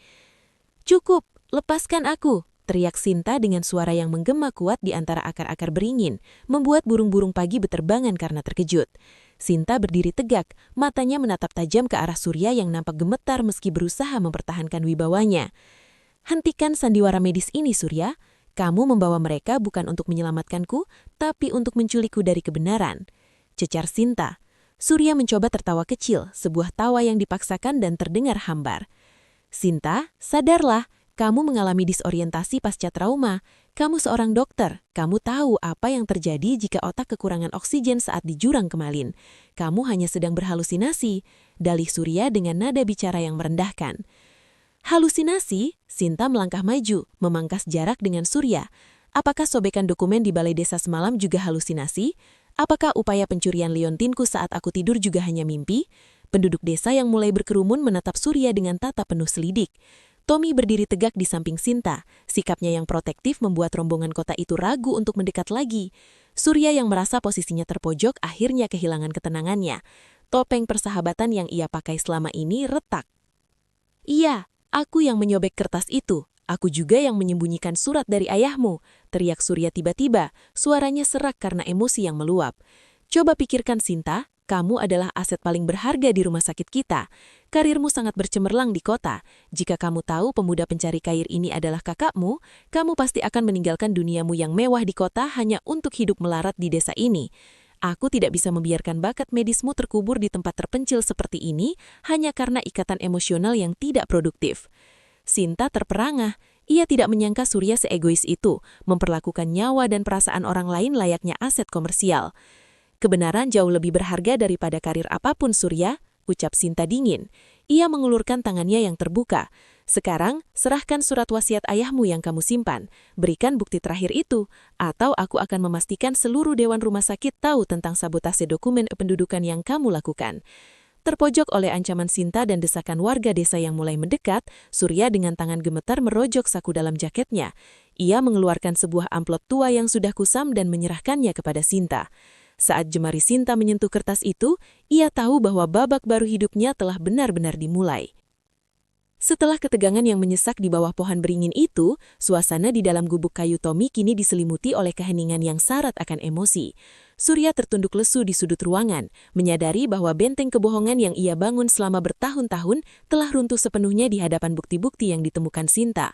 "Cukup, lepaskan aku!" teriak Sinta dengan suara yang menggema kuat di antara akar-akar beringin, membuat burung-burung pagi beterbangan karena terkejut. Sinta berdiri tegak, matanya menatap tajam ke arah Surya yang nampak gemetar meski berusaha mempertahankan wibawanya. "Hentikan sandiwara medis ini, Surya. Kamu membawa mereka bukan untuk menyelamatkanku, tapi untuk menculikku dari kebenaran," cecar Sinta. Surya mencoba tertawa kecil, sebuah tawa yang dipaksakan dan terdengar hambar. "Sinta, sadarlah, kamu mengalami disorientasi pasca trauma. Kamu seorang dokter, kamu tahu apa yang terjadi jika otak kekurangan oksigen saat di jurang kemalin. Kamu hanya sedang berhalusinasi," dalih Surya dengan nada bicara yang merendahkan. "Halusinasi?" Sinta melangkah maju, memangkas jarak dengan Surya. "Apakah sobekan dokumen di balai desa semalam juga halusinasi? Apakah upaya pencurian liontinku saat aku tidur juga hanya mimpi?" Penduduk desa yang mulai berkerumun menatap Surya dengan tatap penuh selidik. Tommy berdiri tegak di samping Sinta. Sikapnya yang protektif membuat rombongan kota itu ragu untuk mendekat lagi. Surya yang merasa posisinya terpojok akhirnya kehilangan ketenangannya. Topeng persahabatan yang ia pakai selama ini retak. "Iya, aku yang menyobek kertas itu. Aku juga yang menyembunyikan surat dari ayahmu," teriak Surya tiba-tiba, suaranya serak karena emosi yang meluap. "Coba pikirkan Sinta, kamu adalah aset paling berharga di rumah sakit kita. Karirmu sangat bercemerlang di kota. Jika kamu tahu pemuda pencari kair ini adalah kakakmu, kamu pasti akan meninggalkan duniamu yang mewah di kota hanya untuk hidup melarat di desa ini. Aku tidak bisa membiarkan bakat medismu terkubur di tempat terpencil seperti ini hanya karena ikatan emosional yang tidak produktif." Sinta terperangah. Ia tidak menyangka Surya seegois itu, memperlakukan nyawa dan perasaan orang lain layaknya aset komersial. Kebenaran jauh lebih berharga daripada karir apapun Surya, ucap Sinta dingin. Ia mengulurkan tangannya yang terbuka. Sekarang, serahkan surat wasiat ayahmu yang kamu simpan. Berikan bukti terakhir itu, atau aku akan memastikan seluruh dewan rumah sakit tahu tentang sabotase dokumen kependudukan yang kamu lakukan. Terpojok oleh ancaman Sinta dan desakan warga desa yang mulai mendekat, Surya dengan tangan gemetar merojok saku dalam jaketnya. Ia mengeluarkan sebuah amplop tua yang sudah kusam dan menyerahkannya kepada Sinta. Saat jemari Sinta menyentuh kertas itu, ia tahu bahwa babak baru hidupnya telah benar-benar dimulai. Setelah ketegangan yang menyesak di bawah pohon beringin itu, suasana di dalam gubuk kayu Tommy kini diselimuti oleh keheningan yang syarat akan emosi. Surya tertunduk lesu di sudut ruangan, menyadari bahwa benteng kebohongan yang ia bangun selama bertahun-tahun telah runtuh sepenuhnya di hadapan bukti-bukti yang ditemukan Sinta.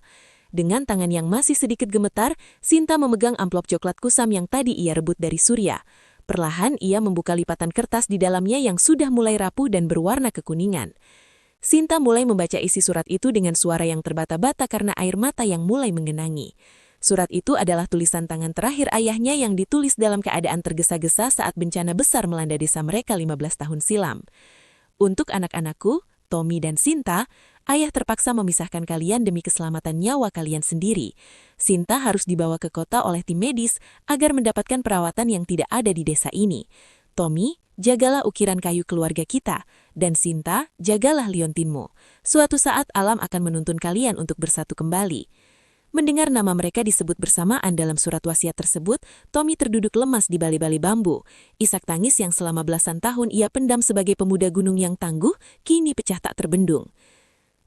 Dengan tangan yang masih sedikit gemetar, Sinta memegang amplop coklat kusam yang tadi ia rebut dari Surya. Perlahan ia membuka lipatan kertas di dalamnya yang sudah mulai rapuh dan berwarna kekuningan. Sinta mulai membaca isi surat itu dengan suara yang terbata-bata karena air mata yang mulai menggenangi. Surat itu adalah tulisan tangan terakhir ayahnya yang ditulis dalam keadaan tergesa-gesa saat bencana besar melanda desa mereka 15 tahun silam. Untuk anak-anakku, Tommy dan Sinta, ayah terpaksa memisahkan kalian demi keselamatan nyawa kalian sendiri. Sinta harus dibawa ke kota oleh tim medis agar mendapatkan perawatan yang tidak ada di desa ini. Tommy, jagalah ukiran kayu keluarga kita, dan Sinta, jagalah liontinmu. Suatu saat alam akan menuntun kalian untuk bersatu kembali. Mendengar nama mereka disebut bersamaan dalam surat wasiat tersebut, Tommy terduduk lemas di bali-bali bambu. Isak tangis yang selama belasan tahun ia pendam sebagai pemuda gunung yang tangguh, kini pecah tak terbendung.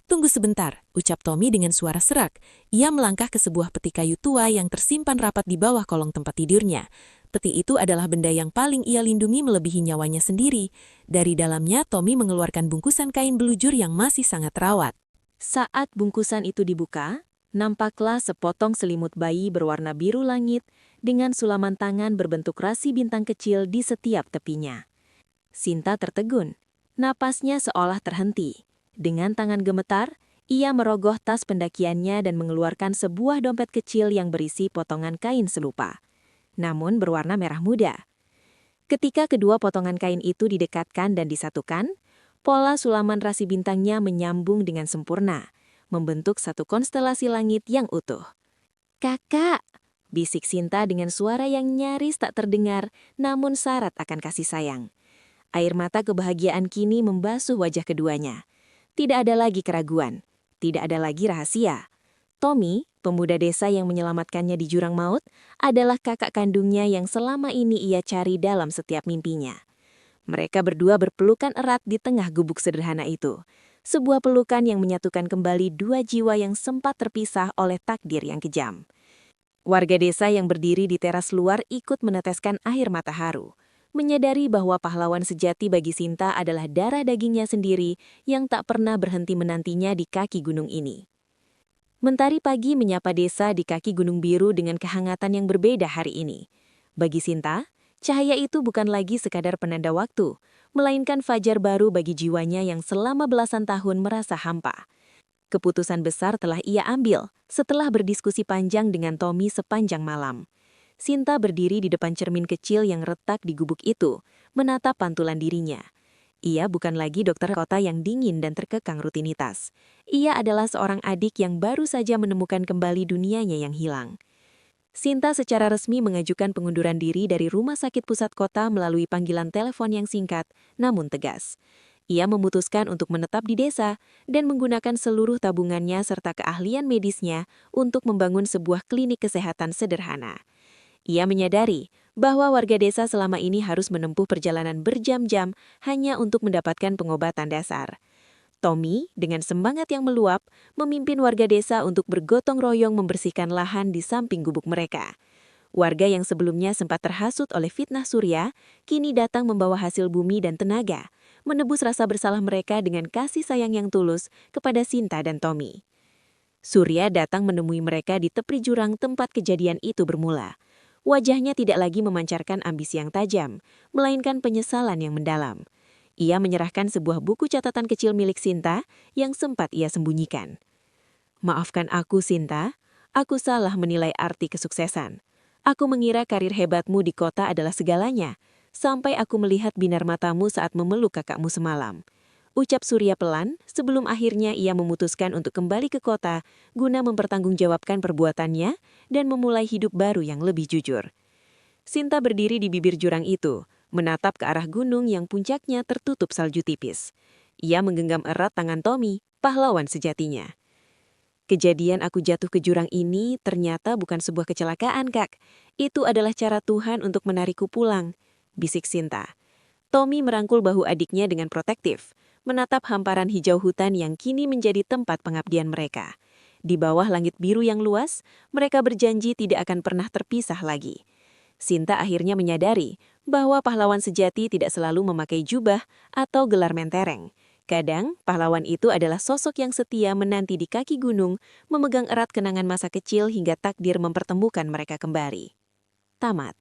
Tunggu sebentar, ucap Tommy dengan suara serak. Ia melangkah ke sebuah peti kayu tua yang tersimpan rapat di bawah kolong tempat tidurnya. Peti itu adalah benda yang paling ia lindungi melebihi nyawanya sendiri. Dari dalamnya, Tommy mengeluarkan bungkusan kain belujur yang masih sangat rawat. Saat bungkusan itu dibuka, nampaklah sepotong selimut bayi berwarna biru langit dengan sulaman tangan berbentuk rasi bintang kecil di setiap tepinya. Sinta tertegun. Napasnya seolah terhenti. Dengan tangan gemetar, ia merogoh tas pendakiannya dan mengeluarkan sebuah dompet kecil yang berisi potongan kain selupa, namun berwarna merah muda. Ketika kedua potongan kain itu didekatkan dan disatukan, pola sulaman rasi bintangnya menyambung dengan sempurna, membentuk satu konstelasi langit yang utuh. "Kakak!" bisik Sinta dengan suara yang nyaris tak terdengar, namun syarat akan kasih sayang. Air mata kebahagiaan kini membasuh wajah keduanya. Tidak ada lagi keraguan, tidak ada lagi rahasia. Tommy, pemuda desa yang menyelamatkannya di jurang maut, adalah kakak kandungnya yang selama ini ia cari dalam setiap mimpinya. Mereka berdua berpelukan erat di tengah gubuk sederhana itu. Sebuah pelukan yang menyatukan kembali dua jiwa yang sempat terpisah oleh takdir yang kejam. Warga desa yang berdiri di teras luar ikut meneteskan air mata haru, menyadari bahwa pahlawan sejati bagi Sinta adalah darah dagingnya sendiri yang tak pernah berhenti menantinya di kaki gunung ini. Mentari pagi menyapa desa di kaki Gunung Biru dengan kehangatan yang berbeda hari ini. Bagi Sinta, cahaya itu bukan lagi sekadar penanda waktu, melainkan fajar baru bagi jiwanya yang selama belasan tahun merasa hampa. Keputusan besar telah ia ambil setelah berdiskusi panjang dengan Tommy sepanjang malam. Sinta berdiri di depan cermin kecil yang retak di gubuk itu, menatap pantulan dirinya. Ia bukan lagi dokter kota yang dingin dan terkekang rutinitas. Ia adalah seorang adik yang baru saja menemukan kembali dunianya yang hilang. Sinta secara resmi mengajukan pengunduran diri dari Rumah Sakit Pusat Kota melalui panggilan telepon yang singkat, namun tegas. Ia memutuskan untuk menetap di desa dan menggunakan seluruh tabungannya serta keahlian medisnya untuk membangun sebuah klinik kesehatan sederhana. Ia menyadari bahwa warga desa selama ini harus menempuh perjalanan berjam-jam hanya untuk mendapatkan pengobatan dasar. Tommy, dengan semangat yang meluap, memimpin warga desa untuk bergotong royong membersihkan lahan di samping gubuk mereka. Warga yang sebelumnya sempat terhasut oleh fitnah Surya, kini datang membawa hasil bumi dan tenaga, menebus rasa bersalah mereka dengan kasih sayang yang tulus kepada Sinta dan Tommy. Surya datang menemui mereka di tepi jurang tempat kejadian itu bermula. Wajahnya tidak lagi memancarkan ambisi yang tajam, melainkan penyesalan yang mendalam. Ia menyerahkan sebuah buku catatan kecil milik Sinta yang sempat ia sembunyikan. Maafkan aku, Sinta. Aku salah menilai arti kesuksesan. Aku mengira karir hebatmu di kota adalah segalanya, sampai aku melihat binar matamu saat memeluk kakakmu semalam. Ucap Surya pelan sebelum akhirnya ia memutuskan untuk kembali ke kota guna mempertanggungjawabkan perbuatannya dan memulai hidup baru yang lebih jujur. Sinta berdiri di bibir jurang itu, menatap ke arah gunung yang puncaknya tertutup salju tipis. Ia menggenggam erat tangan Tommy, pahlawan sejatinya. Kejadian aku jatuh ke jurang ini ternyata bukan sebuah kecelakaan, Kak. Itu adalah cara Tuhan untuk menarikku pulang, bisik Sinta. Tommy merangkul bahu adiknya dengan protektif, menatap hamparan hijau hutan yang kini menjadi tempat pengabdian mereka. Di bawah langit biru yang luas, mereka berjanji tidak akan pernah terpisah lagi. Sinta akhirnya menyadari bahwa pahlawan sejati tidak selalu memakai jubah atau gelar mentereng. Kadang, pahlawan itu adalah sosok yang setia menanti di kaki gunung, memegang erat kenangan masa kecil hingga takdir mempertemukan mereka kembali. Tamat.